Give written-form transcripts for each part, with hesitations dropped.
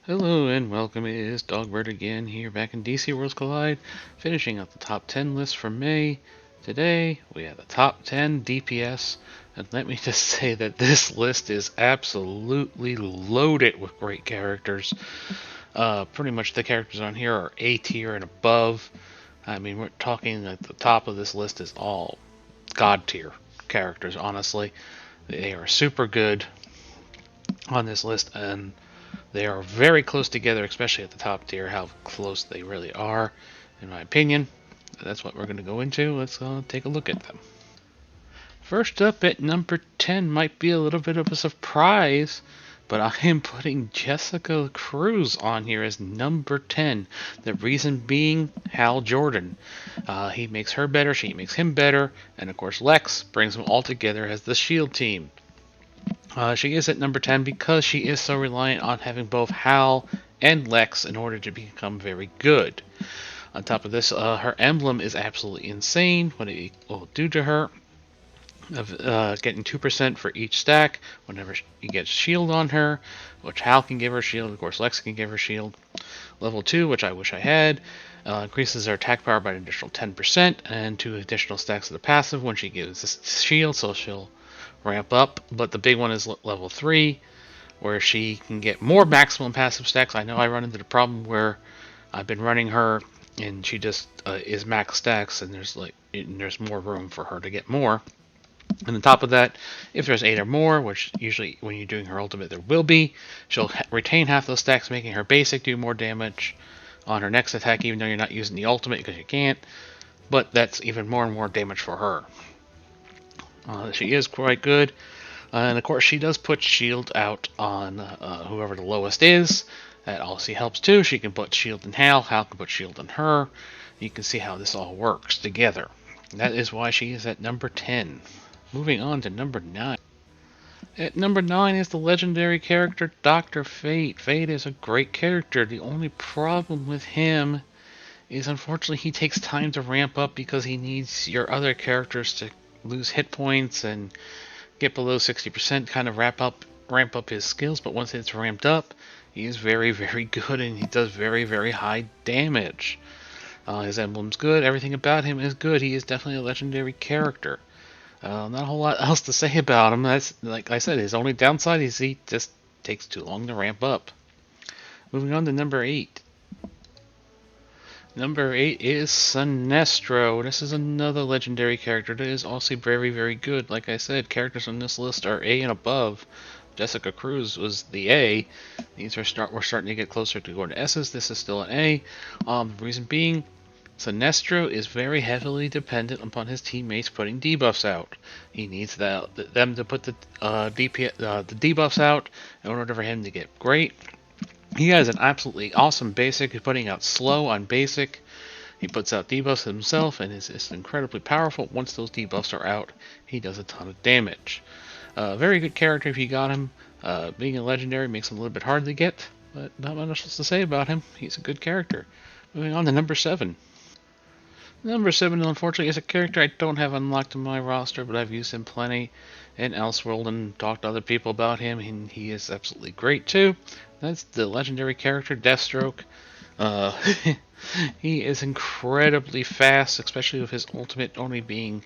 Hello and welcome, it is Dogbird again here back in DC Worlds Collide, finishing up the top 10 list for May. Today we have the top 10 DPS, and let me just say that this list is absolutely loaded with great characters. Pretty much the characters on here are A tier and above. I mean, we're talking at the top of this list is all God tier characters, honestly. They are super good on this list, and they are very close together, especially at the top tier, how close they really are, in my opinion. That's what we're going to go into. Let's take a look at them. First up at number 10 might be a little bit of a surprise, but I am putting Jessica Cruz on here as number 10. The reason being Hal Jordan. He makes her better, she makes him better, and of course Lex brings them all together as the SHIELD team. She is at number 10 because she is so reliant on having both Hal and Lex in order to become very good. On top of this, her emblem is absolutely insane. What it will do to her, of getting 2% for each stack whenever you get shield on her, which Hal can give her shield, of course Lex can give her shield. Level 2, which I wish I had, increases her attack power by an additional 10% and 2 additional stacks of the passive when she gives this shield, so she'll ramp up. But the big one is level 3, where she can get more maximum passive stacks. I know I run into the problem where I've been running her and she just is max stacks, and there's more room for her to get more. And on top of that, if there's 8 or more, which usually when you're doing her ultimate there will be, she'll retain half those stacks, making her basic do more damage on her next attack, even though you're not using the ultimate because you can't. But that's even more and more damage for her. She is quite good. And of course, she does put shield out on whoever the lowest is. That also helps too. She can put shield in Hal, Hal can put shield in her. You can see how this all works together. That is why she is at number 10. Moving on to number 9. At number 9 is the legendary character Dr. Fate. Fate is a great character. The only problem with him is unfortunately he takes time to ramp up because he needs your other characters to lose hit points and get below 60%, kind of ramp up his skills. But once it's ramped up, he is very, very good, and he does very, very high damage. His emblem's good. Everything about him is good. He is definitely a legendary character. Not a whole lot else to say about him. That's, like I said, his only downside is he just takes too long to ramp up. Moving on to number 8. Number 8 is Sinestro. This is another legendary character that is also very, very good. Like I said, characters on this list are A and above. Jessica Cruz was the A. We're starting to get closer to going to S's. This is still an A. The reason being, Sinestro is very heavily dependent upon his teammates putting debuffs out. He needs them to put the debuffs out in order for him to get great. He has an absolutely awesome basic. He's putting out slow on basic. He puts out debuffs himself and is just incredibly powerful. Once those debuffs are out, he does a ton of damage. Very good character if you got him. Being a legendary makes him a little bit hard to get, but not much else to say about him. He's a good character. Moving on to number 7. Number 7, unfortunately, is a character I don't have unlocked in my roster, but I've used him plenty in Elseworld and talked to other people about him, and he is absolutely great too. That's the legendary character Deathstroke. Uh, he is incredibly fast, especially with his ultimate only being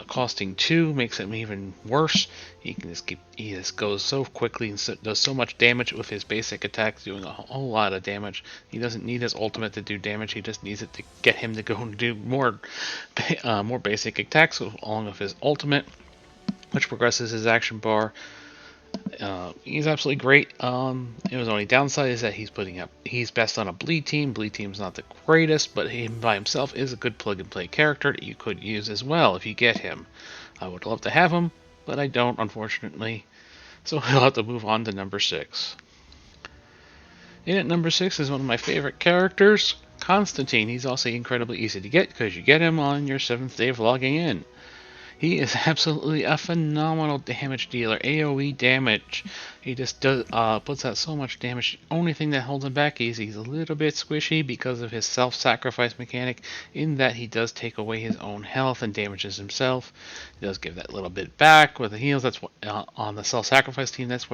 costing 2, makes him even worse. He just goes so quickly and does so much damage with his basic attacks, doing a whole lot of damage. He doesn't need his ultimate to do damage. He just needs it to get him to go and do more basic attacks along with his ultimate, which progresses his action bar. He's absolutely great. His only downside is that he's best on a bleed team. Bleed team's not the greatest, but he by himself is a good plug and play character that you could use as well if you get him. I would love to have him, but I don't, unfortunately. So we'll have to move on to number 6. In at number 6 is one of my favorite characters, Constantine. He's also incredibly easy to get because you get him on your 7th day of logging in. He is absolutely a phenomenal damage dealer. AoE damage. He just puts out so much damage. The only thing that holds him back is he's a little bit squishy because of his self-sacrifice mechanic, in that he does take away his own health and damages himself. He does give that little bit back with the heals. That's what on the self-sacrifice team. That's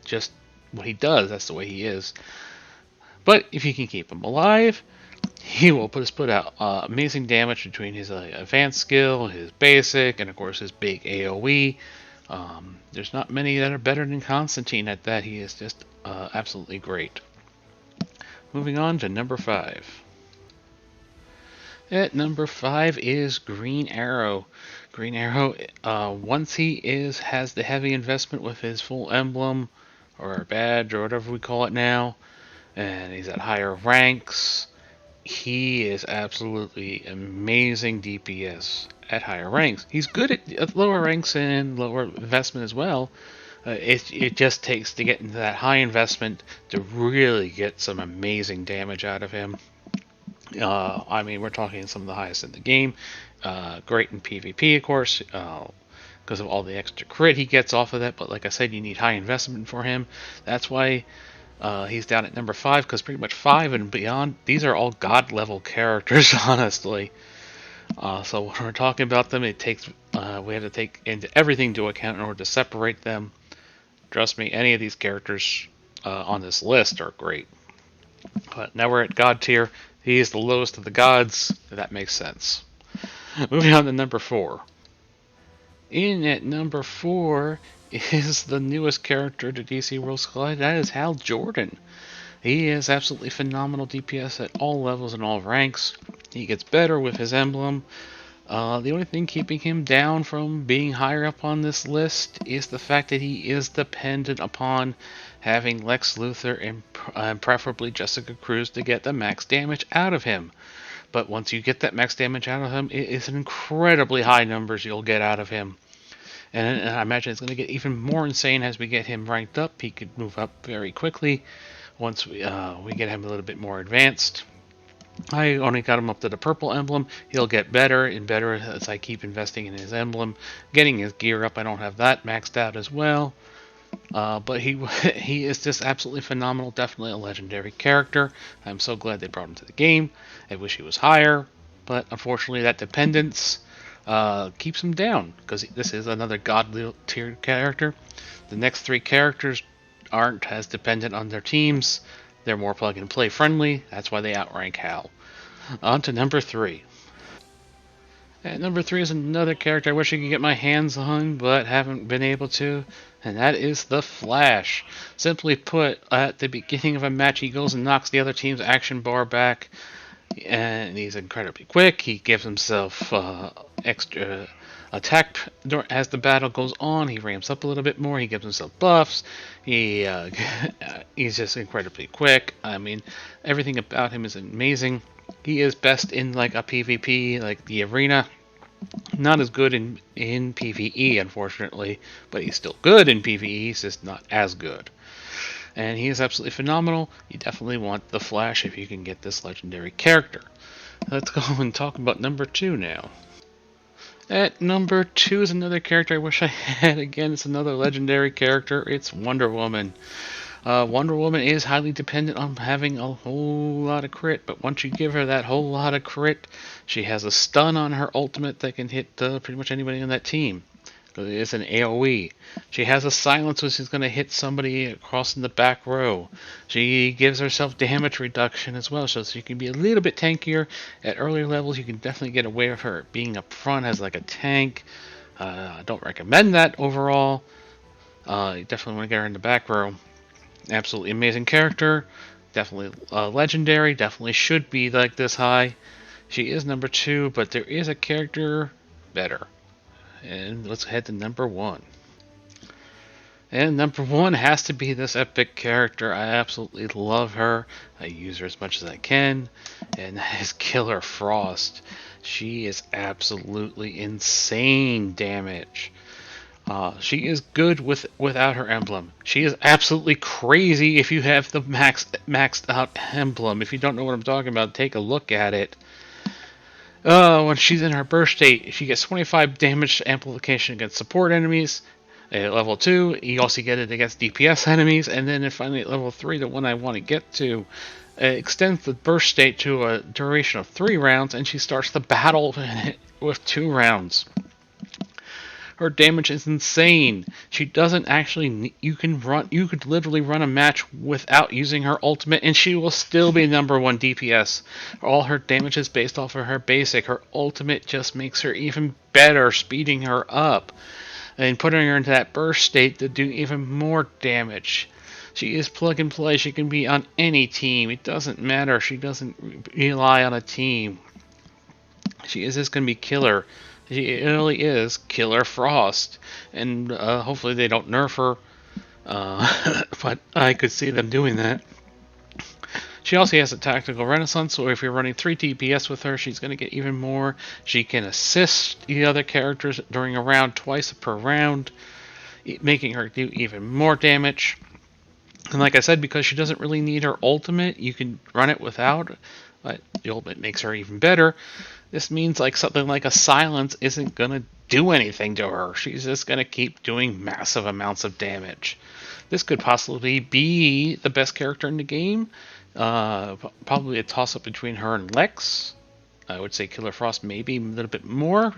just what he does. That's the way he is. But if you can keep him alive, he will put out amazing damage between his advanced skill, his basic, and of course his big AoE. There's not many that are better than Constantine at that. He is just absolutely great. Moving on to number 5. At number 5 is Green Arrow. Green Arrow, once he has the heavy investment with his full emblem, or badge, or whatever we call it now, and he's at higher ranks, he is absolutely amazing DPS at higher ranks. He's good at lower ranks and lower investment as well. It just takes to get into that high investment to really get some amazing damage out of him. I mean, we're talking some of the highest in the game. Great in PvP, of course, because of all the extra crit he gets off of that. But like I said, you need high investment for him. That's why he's down at number 5, because pretty much 5 and beyond, these are all god level characters, honestly. So when we're talking about them, it takes we have to take into everything into account in order to separate them. Trust me, any of these characters on this list are great. But now we're at God tier. He is the lowest of the gods. If that makes sense. Moving on to number 4. In at number 4 is the newest character to DC Worlds Collide. That is Hal Jordan. He is absolutely phenomenal DPS at all levels and all ranks. He gets better with his emblem. The only thing keeping him down from being higher up on this list is the fact that he is dependent upon having Lex Luthor and preferably Jessica Cruz to get the max damage out of him. But once you get that max damage out of him, it is incredibly high numbers you'll get out of him. And I imagine it's going to get even more insane as we get him ranked up. He could move up very quickly once we get him a little bit more advanced. I only got him up to the purple emblem. He'll get better and better as I keep investing in his emblem. Getting his gear up, I don't have that maxed out as well. But he is just absolutely phenomenal. Definitely a legendary character. I'm so glad they brought him to the game. I wish he was higher, but unfortunately that dependence keeps him down, because this is another god tier character. The next 3 characters aren't as dependent on their teams. They're more plug and play friendly. That's why they outrank Hal. On to number 3. And number 3 is another character I wish I could get my hands on, but haven't been able to. And that is the Flash. Simply put, at the beginning of a match, he goes and knocks the other team's action bar back. And he's incredibly quick. He gives himself extra attack as the battle goes on. He ramps up a little bit more. He gives himself buffs. He's just incredibly quick. I mean, everything about him is amazing. He is best in like a PvP, like the arena. Not as good in PvE, unfortunately, but he's still good in PvE. He's just not as good. And he is absolutely phenomenal. You definitely want the Flash if you can get this legendary character. Let's go and talk about number 2 now. At number 2 is another character I wish I had. Again, it's another legendary character. It's Wonder Woman. Wonder Woman is highly dependent on having a whole lot of crit, but once you give her that whole lot of crit, she has a stun on her ultimate that can hit pretty much anybody on that team. It's an AoE. She has a silence, which is going to hit somebody across in the back row. She gives herself damage reduction as well, so she can be a little bit tankier. At earlier levels, you can definitely get away with her being up front as like a tank. I don't recommend that overall. You definitely want to get her in the back row. Absolutely amazing character. Definitely legendary. Definitely should be like this high. She is number 2, but there is a character better. And let's head to number 1. And number 1 has to be this epic character. I absolutely love her. I use her as much as I can. And that is Killer Frost. She is absolutely insane damage. She is good without her emblem. She is absolutely crazy if you have the maxed out emblem. If you don't know what I'm talking about, take a look at it. When she's in her burst state, she gets 25 damage amplification against support enemies. At level 2, you also get it against DPS enemies. And then finally at level 3, the one I want to get to, extends the burst state to a duration of 3 rounds, and she starts the battle with 2 rounds. Her damage is insane. She doesn't actually. You could literally run a match without using her ultimate, and she will still be #1 DPS. All her damage is based off of her basic. Her ultimate just makes her even better, speeding her up and putting her into that burst state to do even more damage. She is plug and play. She can be on any team. It doesn't matter. She doesn't rely on a team. She is just going to be killer. She really is Killer Frost. And hopefully they don't nerf her. But I could see them doing that. She also has a tactical renaissance, so if you're running 3 DPS with her, she's going to get even more. She can assist the other characters during a round twice per round, making her do even more damage. And like I said, because she doesn't really need her ultimate, you can run it without, but the ultimate makes her even better. This means like something like a silence isn't going to do anything to her. She's just going to keep doing massive amounts of damage. This could possibly be the best character in the game. Probably a toss-up between her and Lex. I would say Killer Frost maybe a little bit more.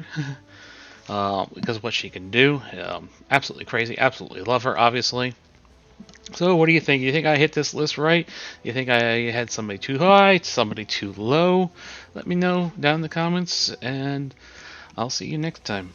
Because of what she can do. Absolutely crazy. Absolutely love her, obviously. So what do you think? You think I hit this list right? You think I had somebody too high, somebody too low? Let me know down in the comments, and I'll see you next time.